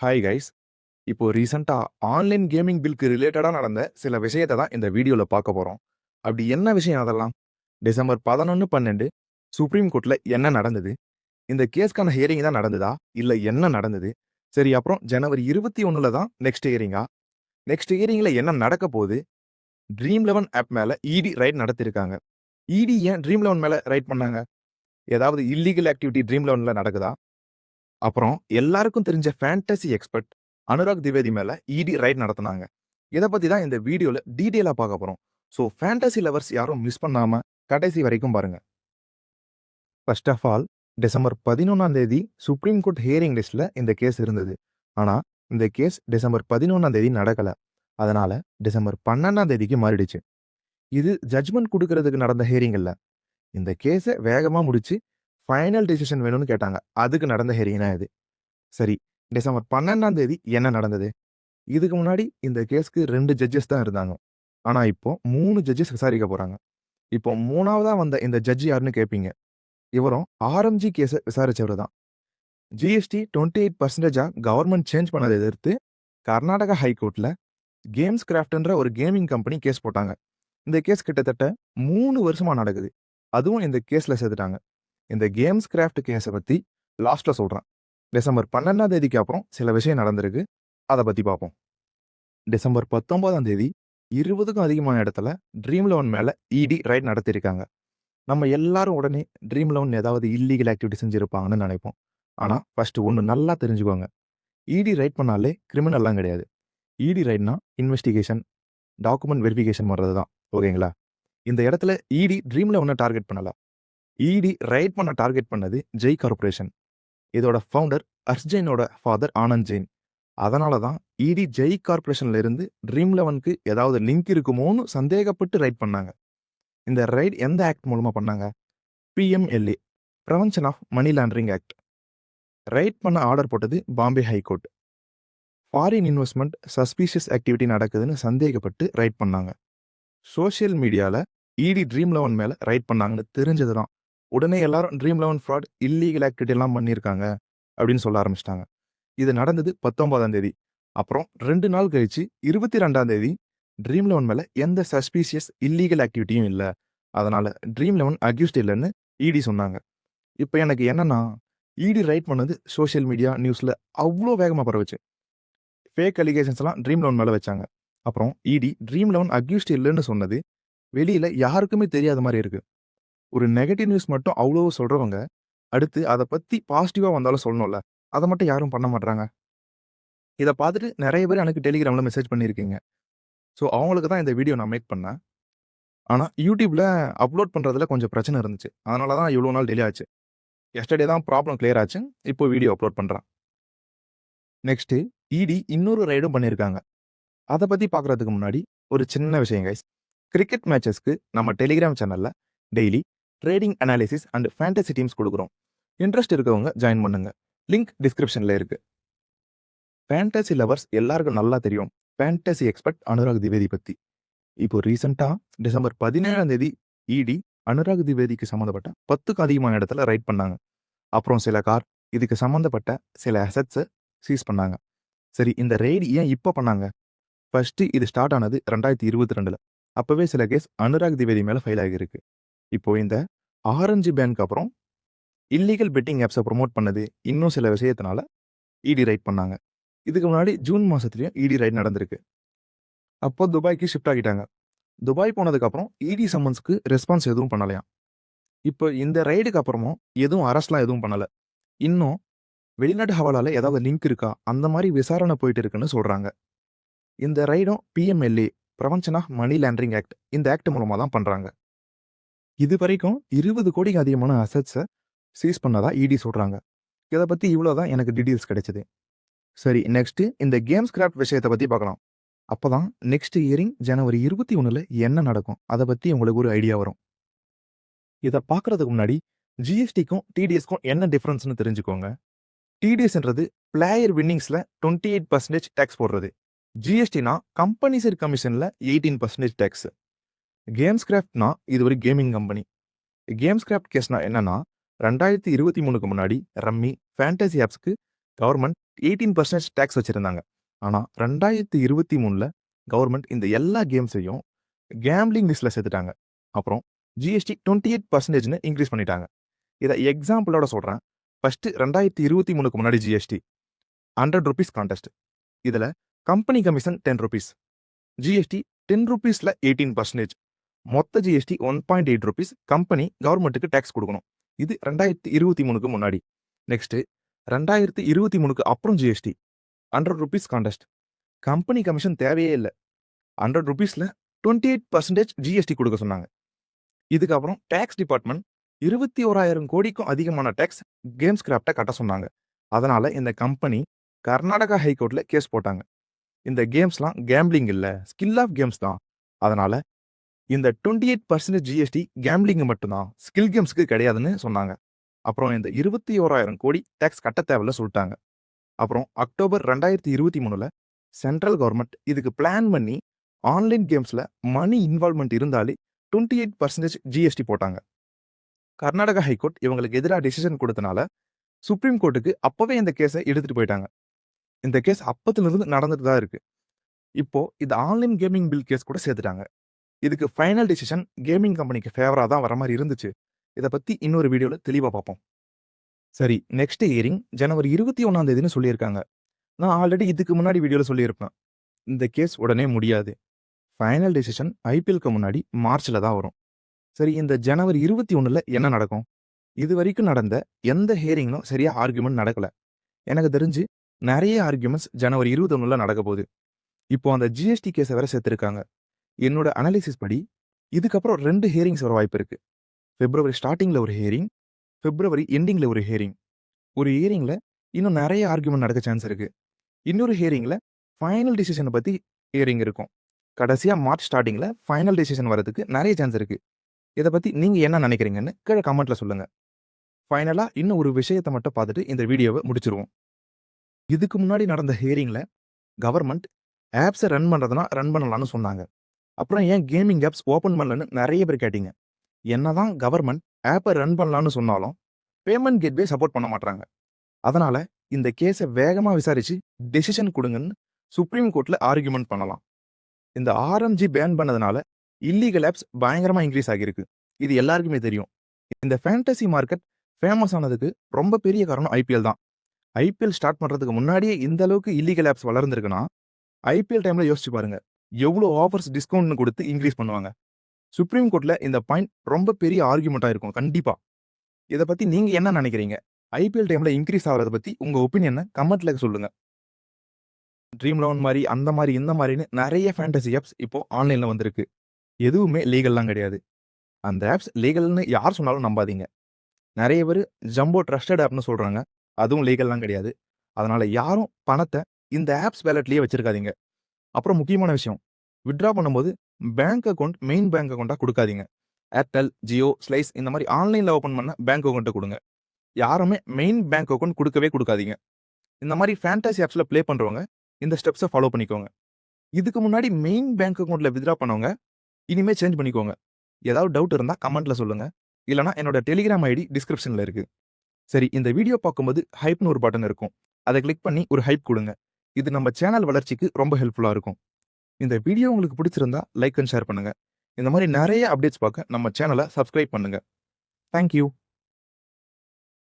Hi guys. இப்போ ரீசென்ட்டா online gaming பில்க்கு ரிலேட்டடா நடந்த சில விஷயத்த தான் இந்த வீடியோல பார்க்க போறோம். அப்படி என்ன விஷயம் அதெல்லாம்? டிசம்பர் 11, 12 சுப்ரீம் கோர்ட்ல என்ன நடந்தது? இந்த கேஸ்க்கான ஹியரிங் தான் நடந்ததா? இல்ல என்ன நடந்தது? சரி, அப்புறம் ஜனவரி 21ல தான் நெக்ஸ்ட் ஹியரிங்கா? நெக்ஸ்ட் ஹியரிங்ல என்ன நடக்க போகுது? ட்ரீம் 11 ஆப் மேல இடி ரைட் நடத்திருக்காங்க. இடி ஏன் ட்ரீம் 11 மேல ரைட் பண்ணாங்க? ஏதாவது இல்லீகல் ஆக்டிவிட்டி ட்ரீம் 11ல நடக்குதா? அப்புறம் எல்லாருக்கும் தெரிஞ்ச ஃபேண்டசி எக்ஸ்பர்ட் அனுராக் திவேதி மேல இடி ரைட் நடத்துனாங்க. இத பத்தி தான் இந்த வீடியோல டீடைலா பார்க்க போறோம். ஸோ ஃபேண்டசி லவர்ஸ் யாரும் மிஸ் பண்ணாம கடைசி வரைக்கும் பாருங்க. ஃபர்ஸ்ட் ஆஃப் ஆல், டிசம்பர் 11ஆம் தேதி சுப்ரீம் கோர்ட் ஹியரிங் லிஸ்ட்ல இந்த கேஸ் இருந்தது. ஆனா இந்த கேஸ் டிசம்பர் 11ஆம் தேதி நடக்கல. அதனால டிசம்பர் 12ஆம் தேதிக்கு மாறிடுச்சு. இது ஜட்ஜ்மெண்ட் குடுக்கறதுக்கு நடந்த ஹியரிங் இல்ல. இந்த கேஸ வேகமா முடிச்சு ஃபைனல் டிசிஷன் வேணும்னு கேட்டாங்க. அதுக்கு நடந்த ஹியரிங் தான் இது. சரி, டிசம்பர் 12ஆம் தேதி என்ன நடந்தது? இதுக்கு முன்னாடி இந்த கேஸ்க்கு 2 ஜட்ஜஸ் தான் இருந்தாங்க. ஆனா இப்போ 3 ஜட்ஜஸ் விசாரிக்க போறாங்க. இப்போ 3வதா வந்த இந்த ஜட்ஜ் யாருன்னு கேட்பீங்க. இவரும் ஆர்எம்ஜி கேஸ விசாரிச்சவரு தான். ஜிஎஸ்டி 28% கவர்ன்மெண்ட் சேஞ்ச் பண்ணத எதிர்த்து கர்நாடகா ஹைகோர்ட்ல கேம்ஸ் கிராஃப்ட்ன்ற ஒரு கேமிங் கம்பெனி கேஸ் போட்டாங்க. இந்த கேஸ் கிட்டத்தட்ட 3 வருஷமா நடக்குது. அதுவும் இந்த கேஸ்ல சேர்த்துட்டாங்க. இந்த கேம்ஸ் கிராஃப்ட் கேஸ பத்தி லாஸ்ட்ல சொல்றேன். டிசம்பர் 12ஆம் தேதிக்கு அப்புறம் சில விஷயம் நடந்திருக்கு. அத பத்தி பார்ப்போம். டிசம்பர் 19ஆம் தேதி 20க்கும் அதிகமான இடத்துல ட்ரீம் 11 மேல இடி ரைட் நடத்தியிருக்காங்க. நம்ம எல்லாரும் உடனே ட்ரீம் 11 ஏதாவது இல்லீகல் ஆக்டிவிட்டி செஞ்சிருப்பாங்கன்னு நினைப்போம். ஆனா ஃபர்ஸ்ட் ஒண்ணு நல்லா தெரிஞ்சுக்கோங்க. இடி ரைட் பண்ணாலே கிரிமினல்லாம் கிடையாது. இடி ரைட்னா இன்வெஸ்டிகேஷன், டாக்குமெண்ட் வெரிஃபிகேஷன் வர்றது தான். ஓகேங்களா? இந்த இடத்துல இடி ட்ரீம் 11 டார்கெட் பண்ணல. இடி ரைட் பண்ண டார்கெட் பண்ணது ஜெய் கார்ப்பரேஷன். இதோட ஃபவுண்டர் ஹர்ஷ் ஜெயினோட ஃபாதர் ஆனந்த் ஜெயின். அதனால தான் இடி ஜெய் கார்ப்பரேஷன்ல இருந்து ட்ரீம் 11க்கு ஏதாவது லிங்க் இருக்குமோன்னு சந்தேகப்பட்டு ரைட் பண்ணாங்க. இந்த ரைட் எந்த ஆக்ட் மூலமா பண்ணாங்க? PMLA, prevention of money laundering act. Raid பண்ண ஆர்டர் போட்டது Bombay high court. Foreign investment suspicious activity நடக்குதுன்னு சந்தேகப்பட்டு ரைட் பண்ணாங்க. சோஷியல் மீடியால இடி ட்ரீம் 11 மேல ரைட் பண்ணாங்கன்னு தெரிஞ்சது தான். உடனே எல்லாரும் ட்ரீம் 11 ஃப்ராட், இல்லீகல் ஆக்டிவிட்டி எல்லாம் பண்ணியிருக்காங்க அப்படின்னு சொல்ல ஆரம்பிச்சிட்டாங்க. இது நடந்தது 19ஆம் தேதி. அப்புறம் 2 நாள் கழிச்சு 22ஆம் தேதி ட்ரீம் 11 மேல எந்த சஸ்பீஷியஸ் இல்லீகல் ஆக்டிவிட்டியும் இல்ல. அதனால ட்ரீம் 11 அக்யூஸ்ட் இல்லன்னு இடி சொன்னாங்க. இப்ப எனக்கு என்னன்னா, இடி ரைட் பண்ணது சோஷியல் மீடியா, நியூஸ்ல அவ்ளோ வேகமா பரவுச்சு. ஃபேக் அலிகேஷன்ஸ் எல்லாம் ட்ரீம் 11 மேல வச்சாங்க. அப்புறம் இடி ட்ரீம் 11 அக்யூஸ்ட் இல்லன்னு சொன்னது வெளியில யாருக்குமே தெரியாத மாரி இருக்கு. ஒரு நெகட்டிவ் நியூஸ் மட்டும் அவ்ளோ சொல்றவங்க, அடுத்து அத பத்தி பாசிட்டிவா வந்தாலும் சொல்லணும்ல. அத மட்டும் யாரும் பண்ண மாட்றாங்க. இத பார்த்துட்டு நெறைய பேர் எனக்கு Telegramல மெசேஜ் பண்ணியிருக்கீங்க. ஸோ அவங்களுக்கு தான் இந்த வீடியோ நான் மேக் பண்ணேன். ஆனா YouTubeல அப்லோட் பண்றதுல கொஞ்சம் பிரச்சனை இருந்துச்சு. அதனால தான் இவ்ளோ நாள் டிலே ஆச்சு. எஸ்டர்டே தான் ப்ராப்ளம் கிளியர் ஆச்சு. இப்போ வீடியோ அப்லோட் பண்றேன். நெக்ஸ்ட் இடி இன்னொரு ரைடும் பண்ணியிருக்காங்க. அத பத்தி பார்க்கறதுக்கு முன்னாடி ஒரு சின்ன விஷயம் கைஸ். கிரிக்கெட் மேட்சஸ்க்கு நம்ம Telegram சேனல்ல daily trading analysis and fantasy teams குடுக்குறோம். இன்ட்ரெஸ்ட் இருக்கவங்க ஜாயின் பண்ணுங்க. லிங்க் டிஸ்கிரிப்ஷன்ல இருக்கு. ஃபேண்டசி லவர்ஸ் எல்லாருக்கும் நல்லா தெரியும். ஃபேண்டசி எக்ஸ்பர்ட் அனுராக் திவேதி பத்தி. இப்போ ரீசென்ட்டா டிசம்பர் 17ஆம் தேதி இடி அனுராக் திவேதிக்கு சம்மந்தப்பட்ட 10க்கும் அதிகமான இடத்துல ரைட் பண்ணாங்க. அப்புறம் சில கார், இதுக்கு சம்மந்தப்பட்ட சில அசெட்ஸ சீஸ் பண்ணாங்க. சரி, இந்த ரெய்டு ஏன் இப்ப பண்ணாங்க? ஃபர்ஸ்ட் இது ஸ்டார்ட் ஆனது 2022ல. அப்பவே சில கேஸ் அனுராக் திவேதி மேல ஃபைல் ஆகியிருக்கு. இப்போ இந்த ஆரஞ்சு பேனுக்கு அப்புறம் இல்லீகல் பெட்டிங் ஆப்ஸ ப்ரமோட் பண்ணது இன்னும் சில விஷயத்தினால இடி ரைட் பண்ணாங்க. இதுக்கு முன்னாடி ஜூன் மாசத்துலயும் இடி ரைட் நடந்திருக்கு. அப்போ துபாய்க்கு ஷிஃப்ட் ஆகிட்டாங்க. துபாய் போனதுக்கு அப்புறம் இடி சம்மன்ஸ்க்கு ரெஸ்பான்ஸ் எதுவும் பண்ணலையாம். இப்போ இந்த ரைடுக்கு அப்புறமும் எதுவும் அரெஸ்ட்லாம் எதுவும் பண்ணல. இன்னும் வெளிநாட்டு ஹவாலால ஏதாவது லிங்க் இருக்கா? அந்த மாரி விசாரணை போயிட்டு இருக்குன்னு சொல்றாங்க. இந்த ரைடும் PMLA, prevention of money laundering act, இந்த ஆக்ட் மூலமா தான் பண்றாங்க. இதுவரைக்கும் 20 கோடிக்கு அதிகமான அசெட்ஸ சீஸ் பண்ணதா இடி சொல்றாங்க. இத பத்தி இவ்ளோ தான் எனக்கு டீடெயில்ஸ் கிடைச்சது. சரி, நெக்ஸ்ட் இந்த கேம்ஸ் கிராஃப்ட் விஷயத்த பத்தி பார்க்கலாம். அப்பதான் நெக்ஸ்ட் ஹியரிங் ஜனவரி 21ல என்ன நடக்கும்? அத பத்தி உங்களுக்கு ஒரு ஐடியா வரும். இத பார்க்கறதுக்கு முன்னாடி ஜிஎஸ்டிக்கும் டிடிஎஸ்க்கும் என்ன டிஃபரன்ஸ்னு தெரிஞ்சுக்கோங்க. டிடிஎஸ்ன்றது பிளேயர் வின்னிங்ஸ்ல 28% டாக்ஸ் போடுறது. ஜிஎஸ்டினா கம்பெனி சைட் கமிஷன்ல 18% டாக்ஸ். கேம்ஸ் கிராஃப்ட்னா இது ஒரு கேமிங் கம்பெனி. கேம்ஸ் கிராஃப்ட் கேஸ்னா என்னன்னா 2023க்கு முன்னாடி ரம்மி, ஃபேண்டசி ஆப்ஸ்க்கு கவர்மெண்ட் 18% டாக்ஸ் வச்சிருந்தாங்க. ஆனா 2023ல கவர்ன்மெண்ட் இந்த எல்லா கேம்ஸையும் கேம்பிளிங் லிஸ்ட்ல சேர்த்துட்டாங்க. அப்புறம் ஜிஎஸ்டி 28%ன்னு இன்கிரீஸ் பண்ணிட்டாங்க. இத எக்ஸாம்பிளோட சொல்றேன். ஃபர்ஸ்ட் 2023க்கு முன்னாடி ஜிஎஸ்டி ₹100 கான்டெஸ்ட். இதுல கம்பெனி கமிஷன் ₹10. ஜிஎஸ்டி ₹10ல 18%. மொத்த ஜிஎஸ்டி ₹1.8 கம்பெனி கவர்மெண்ட்டுக்கு டாக்ஸ் கொடுக்கணும். இது 2023க்கு முன்னாடி. நெக்ஸ்ட் 2023க்கு அப்புறம் ஜிஎஸ்டி ₹100 கான்டெஸ்ட். கம்பெனி கமிஷன் தேவையே இல்ல. ₹100ல 28% ஜிஎஸ்டி கொடுக்க சொன்னாங்க. இதுக்கப்புறம் டாக்ஸ் டிபார்ட்மெண்ட் 21,000 கோடிக்கும் அதிகமான டாக்ஸ் கேம்ஸ் கிராஃப்ட்ட கட்ட சொன்னாங்க. அதனால இந்த கம்பெனி கர்நாடகா ஹைகோர்ட்ல கேஸ் போட்டாங்க. இந்த கேம்ஸ்லாம் கேம்பிளிங் இல்ல, ஸ்கில் ஆஃப் கேம்ஸ் தான். அதனால இந்த 28% ஜிஎஸ்டி கேம்பிளிங் மட்டும்தான், ஸ்கில் கேம்ஸ்க்கு கிடையாதுன்னு சொன்னாங்க. அப்புறம் இந்த 21,000 கோடி டாக்ஸ் கட்ட தேவையில்ல சொல்லிட்டாங்க. அப்புறம் அக்டோபர் 2023ல சென்ட்ரல் கவர்மெண்ட் இதுக்கு பிளான் பண்ணி ஆன்லைன் கேம்ஸ்ல மணி இன்வால்வ்மெண்ட் இருந்தாலே 28% ஜிஎஸ்டி போட்டாங்க. கர்நாடகா ஹைகோர்ட் இவங்களுக்கு எதிராக டிசிஷன் கொடுத்தனால சுப்ரீம் கோர்ட்டுக்கு அப்பவே இந்த கேஸை எடுத்துட்டு போயிட்டாங்க. இந்த கேஸ் அப்பத்திலிருந்து நடந்துட்டு தான் இருக்கு. இப்போ இது ஆன்லைன் கேமிங் பில் கேஸ் கூட சேர்த்துட்டாங்க. இதுக்கு ஃபைனல் டிசிஷன் கேமிங் கம்பெனிக்கு ஃபேவரா தான் வர மாதிரி இருந்துச்சு. இதை பத்தி இன்னொரு வீடியோல தெளிவா பார்ப்போம். சரி, நெக்ஸ்ட் ஹியரிங் ஜனவரி 21ஆம் தேதின்னு சொல்லியிருக்காங்க. நான் ஆல்ரெடி இதுக்கு முன்னாடி வீடியோல சொல்லியிருப்பேன். இந்த கேஸ் உடனே முடியாது. ஃபைனல் டிசிஷன் ஐபிஎல்க்கு முன்னாடி மார்ச்ல தான் வரும். சரி, இந்த ஜனவரி 21ல என்ன நடக்கும்? இது வரைக்கும் நடந்த எந்த ஹியரிங்லும் சரியா ஆர்குமெண்ட் நடக்கல. எனக்கு தெரிஞ்சு நிறைய ஆர்குமெண்ட்ஸ் ஜனவரி 21ல நடக்க போகுது. இப்போ அந்த ஜிஎஸ்டி கேஸை வேற சேர்த்திருக்காங்க. என்னோட அனாலிசிஸ் படி இதுக்கப்புறம் 2 ஹியரிங்ஸ் வர வாய்ப்பு இருக்கு. பிப்ரவரி ஸ்டார்டிங்ல ஒரு ஹியரிங், பிப்ரவரி எண்டிங்ல ஒரு ஹியரிங். ஒரு ஹியரிங்ல இன்னும் நிறைய ஆர்குமெண்ட் நடக்க சான்ஸ் இருக்கு. இன்னொரு ஹியரிங்ல ஃபைனல் டிசிஷனை பத்தி ஹியரிங் இருக்கும். கடைசியா மார்ச் ஸ்டார்டிங்ல ஃபைனல் டிசிஷன் வரதுக்கு நிறைய சான்ஸ் இருக்கு. இதை பத்தி நீங்க என்ன நினைக்கிறீங்கன்னு கீழே கமெண்ட்ல சொல்லுங்க. ஃபைனலா இன்னும் ஒரு விஷயத்தை மட்டும் பார்த்துட்டு இந்த வீடியோவை முடிச்சிருவோம். இதுக்கு முன்னாடி நடந்த ஹியரிங்ல கவர்மெண்ட் ஆப்ஸை ரன் பண்றதுனா ரன் பண்ணலாம்னு சொன்னாங்க. அப்புறம் ஏன் கேமிங் ஆப்ஸ் ஓபன் பண்ணலன்னு நிறைய பேர் கேட்டீங்க. என்னதான் கவர்மெண்ட் ஆப்பை ரன் பண்ணலாம்னு சொன்னாலும் பேமெண்ட் கேட்வே சப்போர்ட் பண்ண மாட்டாங்க. அதனால இந்த கேஸை வேகமா விசாரிச்சு டெசிஷன் கொடுங்கன்னு சுப்ரீம் கோர்ட்ல ஆர்குமெண்ட் பண்ணலாம். இந்த ஆர்எம்ஜி பேன் பண்ணதுனால இல்லீகல் ஆப்ஸ் பயங்கரமா இன்க்ரீஸ் ஆகியிருக்கு. இது எல்லாருக்குமே தெரியும். இந்த ஃபேண்டசி மார்க்கெட் ஃபேமஸ் ஆனதுக்கு ரொம்ப பெரிய காரணம் ஐபிஎல் தான். ஐபிஎல் ஸ்டார்ட் பண்றதுக்கு முன்னாடியே இந்த அளவுக்கு இல்லீகல் ஆப்ஸ் வளர்ந்துருக்குன்னா ஐபிஎல் டைம்ல யோசிச்சு பாருங்க, எவ்வளோ ஆஃபர்ஸ் டிஸ்கவுண்ட் கொடுத்து இன்க்ரீஸ் பண்ணுவாங்க. சுப்ரீம் கோர்ட்ல இந்த பாயிண்ட் ரொம்ப பெரிய ஆர்குமெண்டா இருக்கும் கண்டிப்பா. இதை பத்தி நீங்க என்ன நினைக்கிறீங்க? ஐபிஎல் டைம்ல இன்க்ரீஸ் ஆகிறத பத்தி உங்க ஒப்பீனியனை கமெண்ட்ல சொல்லுங்க. ட்ரீம் லெவன் மாதிரி அந்த மாதிரி இந்த மாதிரின்னு நிறைய ஃபேண்டசி ஆப்ஸ் இப்போ ஆன்லைன்ல வந்திருக்கு. எதுவுமே லீகல்லாம் கிடையாது. அந்த ஆப்ஸ் லீகல்னு யார் சொன்னாலும் நம்பாதீங்க. நிறைய பேர் ஜம்போ ட்ரஸ்டட் ஆப்னு சொல்றாங்க. அதுவும் லீகல்லாம் கிடையாது. அதனால யாரும் பணத்தை இந்த ஆப்ஸ் வேலட்லயே வச்சிருக்காதீங்க. அப்புறம் முக்கியமான விஷயம், வித்ட்ரா பண்ணும்போது பேங்க் அக்கௌண்ட் மெயின் பேங்க் அக்கௌண்ட்டா கொடுக்காதீங்க. ஏர்டெல், ஜியோ, ஸ்லைஸ் இந்த மாதிரி ஆன்லைன்ல ஓபன் பண்ண பேங்க் அக்கௌண்ட்டை கொடுங்க. யாருமே மெயின் பேங்க் அக்கௌண்ட் கொடுக்கவே கொடுக்காதீங்க. இந்த மாதிரி ஃபேண்டசி ஆப்ஸ்ல ப்ளே பண்றவங்க இந்த ஸ்டெப்ஸை ஃபாலோ பண்ணிக்கோங்க. இதுக்கு முன்னாடி மெயின் பேங்க் அக்கௌண்ட்ல வித்ட்ரா பண்ணவங்க இனிமே சேஞ்ச் பண்ணிக்கோங்க. ஏதாவது டவுட் இருந்தா கமெண்ட்ல சொல்லுங்க. இல்லனா என்னோட டெலிகிராம் ஐடி டிஸ்கிரிப்ஷன்ல இருக்கு. சரி, இந்த வீடியோ பார்க்கும்போது ஹைப்னு ஒரு பட்டன் இருக்கும். அதை கிளிக் பண்ணி ஒரு ஹைப் கொடுங்க. இது நம்ம சேனல் வளர்ச்சிக்கு ரொம்ப ஹெல்ப்ஃபுல்லா இருக்கும். இந்த வீடியோ உங்களுக்கு பிடிச்சிருந்தா லைக் அண்ட் ஷேர் பண்ணுங்க. இந்த மாதிரி நிறைய அப்டேட்ஸ் பார்க்க நம்ம சேனலை சப்ஸ்கிரைப் பண்ணுங்க. தேங்க்யூ.